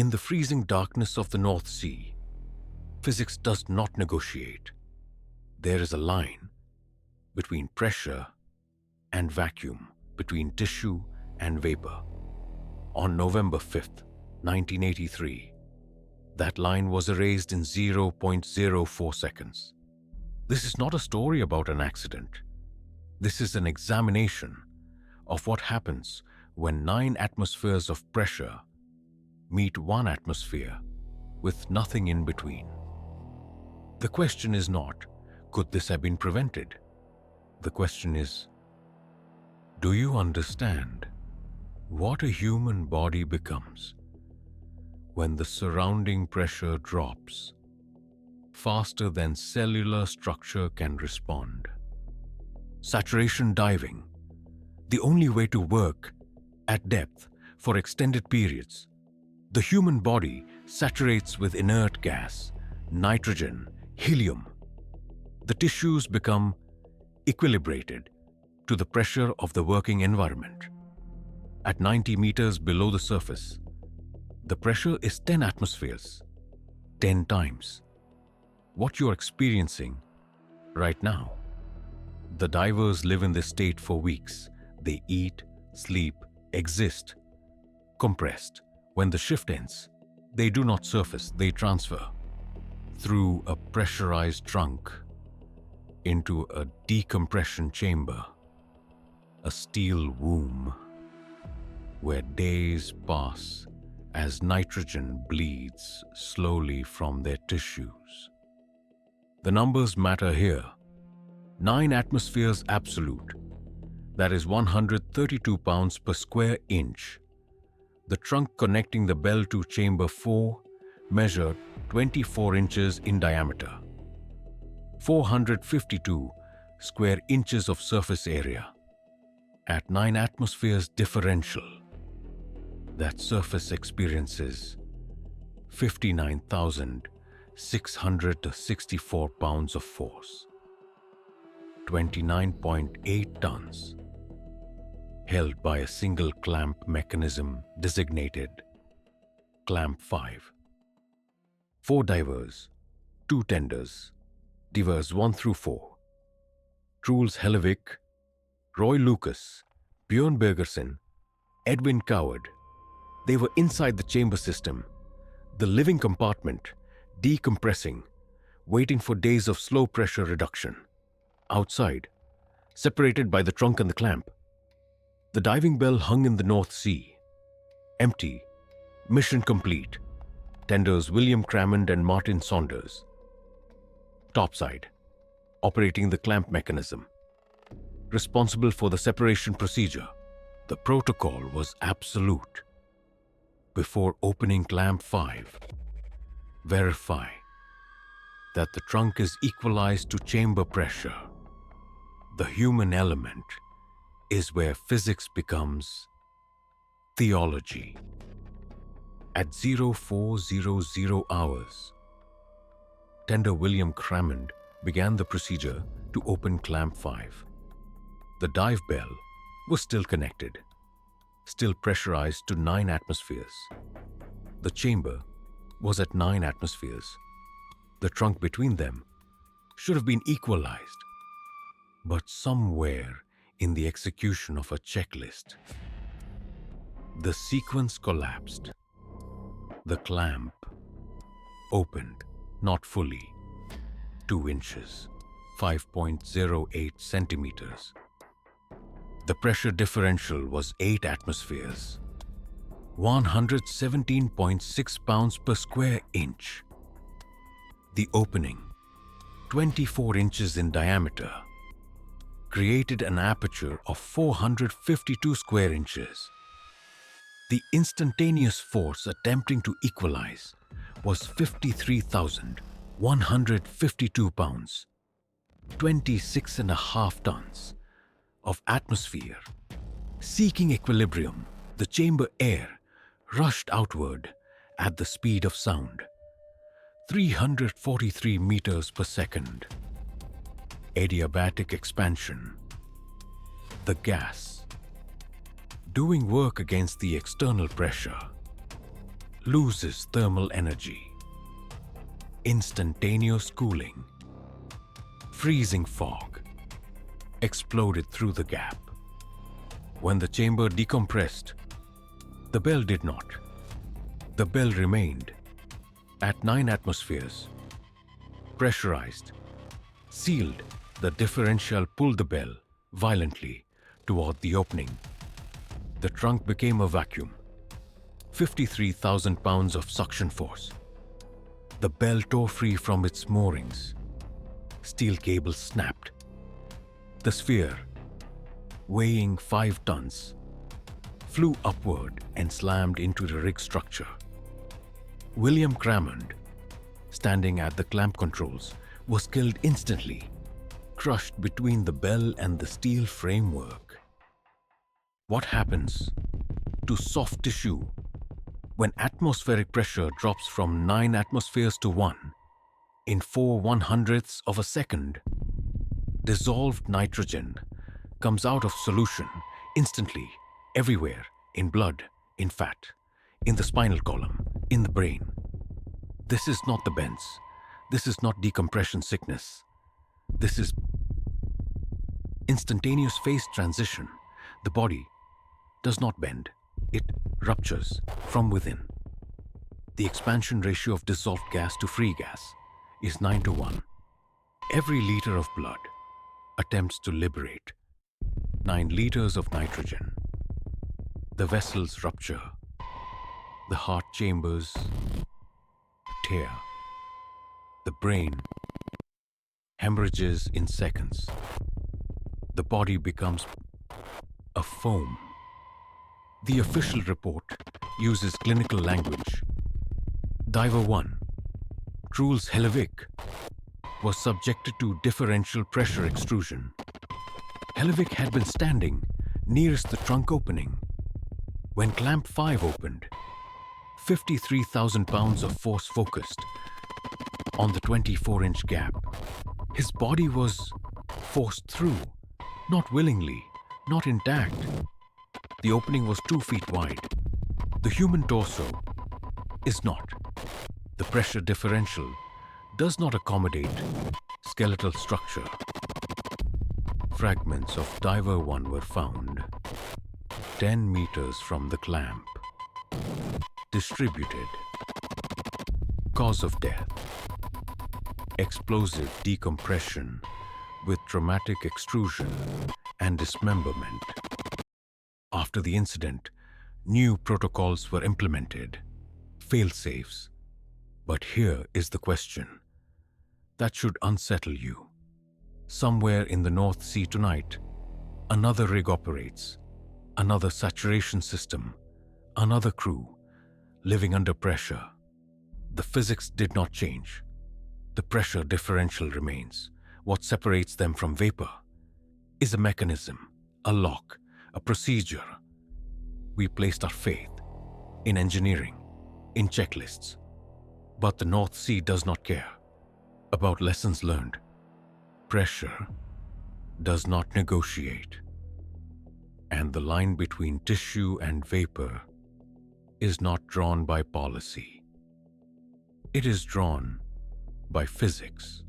In the freezing darkness of the North Sea, physics does not negotiate. There is a line between pressure and vacuum, between tissue and vapor. On November 5th, 1983, that line was erased in 0.04 seconds. This is not a story about an accident. This is an examination of what happens when 9 atmospheres of pressure meet 1 atmosphere with nothing in between. The question is not, could this have been prevented? The question is, do you understand what a human body becomes when the surrounding pressure drops faster than cellular structure can respond? Saturation diving, the only way to work at depth for extended periods. The human body saturates with inert gas, nitrogen, helium. The tissues become equilibrated to the pressure of the working environment. At 90 meters below the surface, the pressure is 10 atmospheres, 10 times what you're experiencing right now. The divers live in this state for weeks. They eat, sleep, exist, compressed. When the shift ends, they do not surface, they transfer through a pressurized trunk into a decompression chamber, a steel womb, where days pass as nitrogen bleeds slowly from their tissues. The numbers matter here. 9 atmospheres absolute, that is 132 pounds per square inch. The trunk connecting the bell to chamber 4 measured 24 inches in diameter, 452 square inches of surface area. At 9 atmospheres differential, that surface experiences 59,664 pounds of force, 29.8 tons, held by a single clamp mechanism designated Clamp 5. 4 divers, 2 tenders, divers 1 through 4, Truls Hellevik, Roy Lucas, Björn Bergersen, Edwin Coward. They were inside the chamber system, the living compartment, decompressing, waiting for days of slow pressure reduction. Outside, separated by the trunk and the clamp, the diving bell hung in the North Sea. Empty, mission complete. Tenders William Crammond and Martin Saunders. Topside, operating the clamp mechanism. Responsible for the separation procedure. The protocol was absolute. Before opening Clamp 5, verify that the trunk is equalized to chamber pressure. The human element is where physics becomes theology. At 0400 hours, tender William Crammond began the procedure to open Clamp 5. The dive bell was still connected, still pressurized to 9 atmospheres. The chamber was at 9 atmospheres. The trunk between them should have been equalized. But somewhere in the execution of a checklist, the sequence collapsed. The clamp opened, not fully, 2 inches, 5.08 centimeters. The pressure differential was 8 atmospheres, 117.6 pounds per square inch. The opening, 24 inches in diameter, created an aperture of 452 square inches. The instantaneous force attempting to equalize was 53,152 pounds, 26.5 tons of atmosphere. Seeking equilibrium, the chamber air rushed outward at the speed of sound, 343 meters per second. Adiabatic expansion. The gas, doing work against the external pressure, loses thermal energy. Instantaneous cooling. Freezing fog exploded through the gap. When the chamber decompressed, the bell did not. The bell remained at 9 atmospheres. Pressurized, sealed, the differential pulled the bell violently toward the opening. The trunk became a vacuum. 53,000 pounds of suction force. The bell tore free from its moorings. Steel cables snapped. The sphere, weighing 5 tons, flew upward and slammed into the rig structure. William Cramond, standing at the clamp controls, was killed instantly, crushed between the bell and the steel framework. What happens to soft tissue when atmospheric pressure drops from 9 atmospheres to 1 in 4/100ths of a second? Dissolved nitrogen comes out of solution instantly, everywhere, in blood, in fat, in the spinal column, in the brain. This is not the bends. This is not decompression sickness. This is instantaneous phase transition. The body does not bend. It ruptures from within. The expansion ratio of dissolved gas to free gas is 9:1. Every liter of blood attempts to liberate 9 liters of nitrogen. The vessels rupture. The heart chambers tear. The brain hemorrhages in seconds. The body becomes a foam. The official report uses clinical language. Diver 1, Truls Hellevik, was subjected to differential pressure extrusion. Hellevik had been standing nearest the trunk opening. When clamp 5 opened, 53,000 pounds of force focused on the 24-inch gap. His body was forced through, not willingly, not intact. The opening was 2 feet wide. The human torso is not. The pressure differential does not accommodate skeletal structure. Fragments of Diver 1 were found 10 meters from the clamp. Distributed. Cause of death: explosive decompression with traumatic extrusion and dismemberment. After the incident, new protocols were implemented, fail-safes. But here is the question that should unsettle you. Somewhere in the North Sea tonight, another rig operates, another saturation system, another crew, living under pressure. The physics did not change. The pressure differential remains. What separates them from vapor is a mechanism, a lock, a procedure. We placed our faith in engineering, in checklists. But the North Sea does not care about lessons learned. Pressure does not negotiate. And the line between tissue and vapor is not drawn by policy. It is drawn by physics.